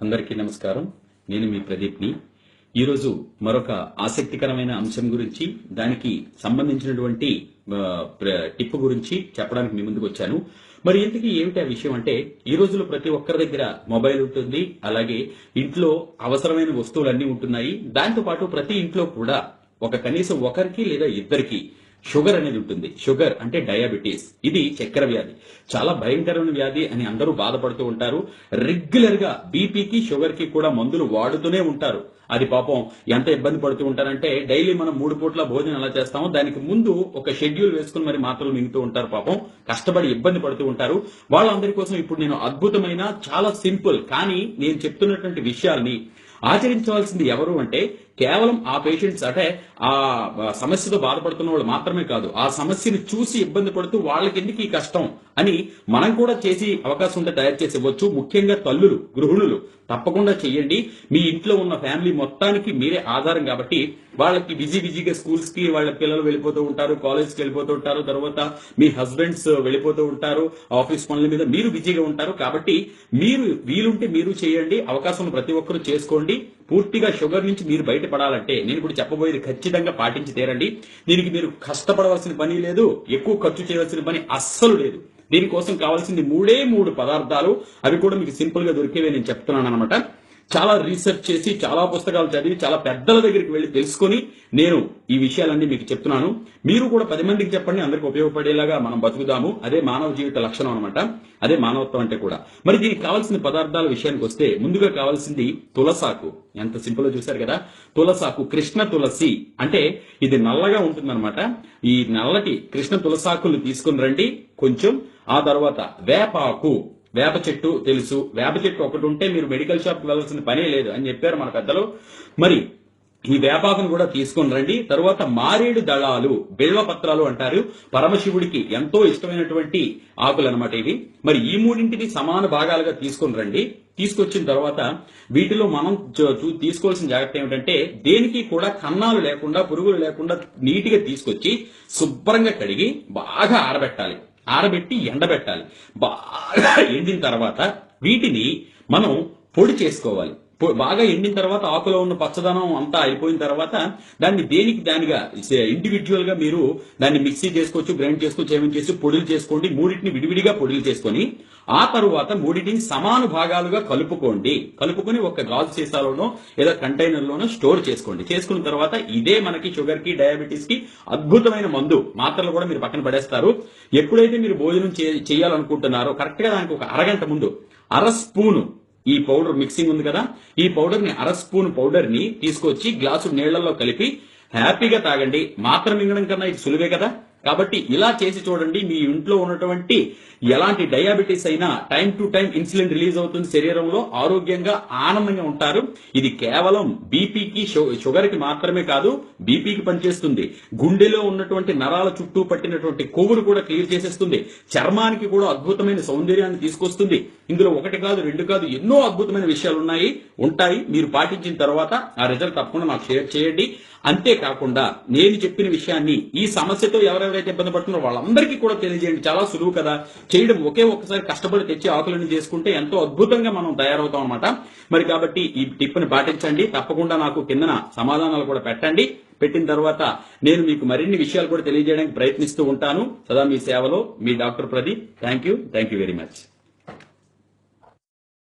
అందరికీ నమస్కారం. నేను మీ ప్రదీప్ని. ఈరోజు మరొక ఆసక్తికరమైన అంశం గురించి, దానికి సంబంధించినటువంటి టిప్ గురించి చెప్పడానికి మీ ముందుకు వచ్చాను. మరి ఇంతకీ ఏమిటి ఆ విషయం అంటే, ఈ రోజుల్లో ప్రతి ఒక్కరి దగ్గర మొబైల్ ఉంటుంది, అలాగే ఇంట్లో అవసరమైన వస్తువులన్నీ ఉంటున్నాయి. దాంతో పాటు ప్రతి ఇంట్లో కూడా కనీసం ఒకరికి లేదా ఇద్దరికి షుగర్ అనేది ఉంటుంది. షుగర్ అంటే డయాబెటీస్. ఇది చక్కెర వ్యాధి, చాలా భయంకరమైన వ్యాధి అని అందరూ బాధపడుతూ ఉంటారు. రెగ్యులర్ గా బీపీకి షుగర్ కి కూడా మందులు వాడుతూనే ఉంటారు. అది పాపం ఎంత ఇబ్బంది పడుతూ ఉంటారంటే, డైలీ మనం 3 పూట్ల భోజనం ఎలా చేస్తామో దానికి ముందు ఒక షెడ్యూల్ వేసుకుని మరి మాత్రలు మింగుతూ ఉంటారు. పాపం కష్టపడి ఇబ్బంది పడుతూ ఉంటారు. వాళ్ళందరి కోసం ఇప్పుడు నేను అద్భుతమైన, చాలా సింపుల్ కానీ నేను చెప్తున్నటువంటి విషయాల్ని ఆచరించవలసింది ఎవరు అంటే, కేవలం ఆ పేషెంట్స్, అంటే ఆ సమస్యతో బాధపడుతున్న వాళ్ళు మాత్రమే కాదు, ఆ సమస్యను చూసి ఇబ్బంది పడుతూ వాళ్ళకి ఎందుకు ఈ కష్టం అని మనం కూడా చేసి అవకాశం ఉంటే తయారు చేసి ఇవ్వచ్చు. ముఖ్యంగా తల్లులు, గృహిణులు తప్పకుండా చెయ్యండి. మీ ఇంట్లో ఉన్న ఫ్యామిలీ మొత్తానికి మీరే ఆధారం కాబట్టి, వాళ్ళకి బిజీగా స్కూల్స్ కి వాళ్ళ పిల్లలు వెళ్ళిపోతూ ఉంటారు, కాలేజ్కి వెళ్ళిపోతూ ఉంటారు, తర్వాత మీ హస్బెండ్స్ వెళ్ళిపోతూ ఉంటారు, ఆఫీస్ పనుల మీద మీరు బిజీగా ఉంటారు. కాబట్టి మీరు వీలుంటే మీరు చేయండి. అవకాశం ప్రతి ఒక్కరూ చేసుకోండి. పూర్తిగా షుగర్ నుంచి మీరు బయటపడాలంటే నేను ఇప్పుడు చెప్పబోయేది ఖచ్చితంగా పాటించి తీరండి. దీనికి మీరు కష్టపడవలసిన పని లేదు, ఎక్కువ ఖర్చు చేయవలసిన పని అస్సలు లేదు. దీనికోసం కావాల్సింది 3 పదార్థాలు. అవి కూడా మీకు సింపుల్ గా దొరికేవే నేను చెప్తున్నాను అనమాట. చాలా రీసెర్చ్ చేసి, చాలా పుస్తకాలు చదివి, చాలా పెద్దల దగ్గరికి వెళ్లి తెలుసుకొని నేను ఈ విషయాలన్నీ మీకు చెప్తున్నాను. మీరు కూడా 10 మందికి చెప్పండి, అందరికి ఉపయోగపడేలాగా మనం బతుకుదాము. అదే మానవ జీవిత లక్షణం అనమాట. అదే మానవత్వం అంటే కూడా. మరి దీనికి కావాల్సిన పదార్థాల విషయానికి వస్తే, ముందుగా కావాల్సింది తులసాకు. ఎంత సింపుల్ గా చూశారు కదా. తులసాకు, కృష్ణ తులసి అంటే ఇది నల్లగా ఉంటుందన్నమాట. ఈ నల్లటి కృష్ణ తులసాకులు తీసుకుని రండి కొంచెం. ఆ తర్వాత వేపాకు, వేప చెట్టు తెలుసు, వేప చెట్టు ఒకటి ఉంటే మీరు మెడికల్ షాప్ కి వెళ్ళాల్సిన పనే లేదు అని చెప్పారు మన పెద్దలు. మరి ఈ వేపాకును కూడా తీసుకొని రండి. తరువాత మారేడు దళాలు, బిల్వ పత్రాలు అంటారు, పరమశివుడికి ఎంతో ఇష్టమైనటువంటి ఆకులు అనమాట ఇవి. మరి ఈ మూడింటిని సమాన భాగాలుగా తీసుకొని రండి. తీసుకొచ్చిన తర్వాత వీటిలో మనం తీసుకోవాల్సిన జాగ్రత్త ఏమిటంటే, దేనికి కూడా కన్నాలు లేకుండా, పురుగులు లేకుండా నీటిగా తీసుకొచ్చి శుభ్రంగా కడిగి బాగా ఆరబెట్టాలి. ఆరబెట్టి ఎండబెట్టాలి. బాగా ఎండిన తర్వాత వీటిని మనం పొడి చేసుకోవాలి. బాగా ఎండిన తర్వాత ఆకులో ఉన్న పచ్చదనం అంతా అయిపోయిన తర్వాత దాన్ని దేనికి దానిగా ఇండివిజువల్ గా మీరు దాన్ని మిక్సీ చేసుకోవచ్చు, గ్రైండ్ చేసుకోవచ్చు, ఏమేమి చేసి పొడులు చేసుకోండి. మూడింటిని విడివిడిగా పొడులు చేసుకొని ఆ తరువాత మూడింటిని సమాన భాగాలుగా కలుపుకొని ఒక గాజు సీసాలోనో లేదా కంటైనర్ లోనో స్టోర్ చేసుకోండి. చేసుకున్న తర్వాత ఇదే మనకి షుగర్ కి, డయాబెటీస్ కి అద్భుతమైన మందు. మాత్రలు కూడా మీరు పక్కన పడేస్తారు. ఎప్పుడైతే మీరు భోజనం చేయాలనుకుంటున్నారో కరెక్ట్ గా దానికి ఒక అరగంట ముందు అర స్పూను ఈ పౌడర్ మిక్సింగ్ ఉంది కదా, ఈ పౌడర్ ని, అర స్పూన్ పౌడర్ ని తీసుకొచ్చి గ్లాసు నీళ్లలో కలిపి హ్యాపీగా తాగండి. మాత్రం మింగడం కన్నా ఇది సులువే కదా. కాబట్టి ఇలా చేసి చూడండి. మీ ఇంట్లో ఉన్నటువంటి ఎలాంటి డయాబెటీస్ అయినా time to time insulin release అవుతుంది శరీరంలో, ఆరోగ్యంగా ఆనందంగా ఉంటారు. ఇది కేవలం బీపీకి, షుగర్ కి మాత్రమే కాదు, బీపీకి పనిచేస్తుంది. గుండెలో ఉన్నటువంటి నరాల చుట్టూ పట్టినటువంటి కొవ్వును కూడా క్లియర్ చేసేస్తుంది. చర్మానికి కూడా అద్భుతమైన సౌందర్యాన్ని తీసుకొస్తుంది. ఇందులో 1 కాదు 2 కాదు, ఎన్నో అద్భుతమైన విషయాలు ఉంటాయి. మీరు పాటించిన తర్వాత ఆ రిజల్ట్ తప్పకుండా నాకు షేర్ చేయండి. అంతేకాకుండా నేను చెప్పిన విషయాన్ని ఈ సమస్యతో ఎవరెవరైతే ఇబ్బంది పడుతున్నారో వాళ్ళందరికీ కూడా తెలియజేయండి. చాలా సులువు కదా చేయడం. ఒక్కసారి కష్టపడి తెచ్చి ఆకులను చేసుకుంటే ఎంతో అద్భుతంగా మనం తయారవుతాం అనమాట. మరి కాబట్టి ఈ టిప్ ని పాటించండి. తప్పకుండా నాకు కిందన సమాధానాలు కూడా పెట్టండి. పెట్టిన తర్వాత నేను మీకు మరిన్ని విషయాలు కూడా తెలియజేయడానికి ప్రయత్నిస్తూ ఉంటాను. సదా మీ సేవలో మీ doctor Pradeep. Thank you very much.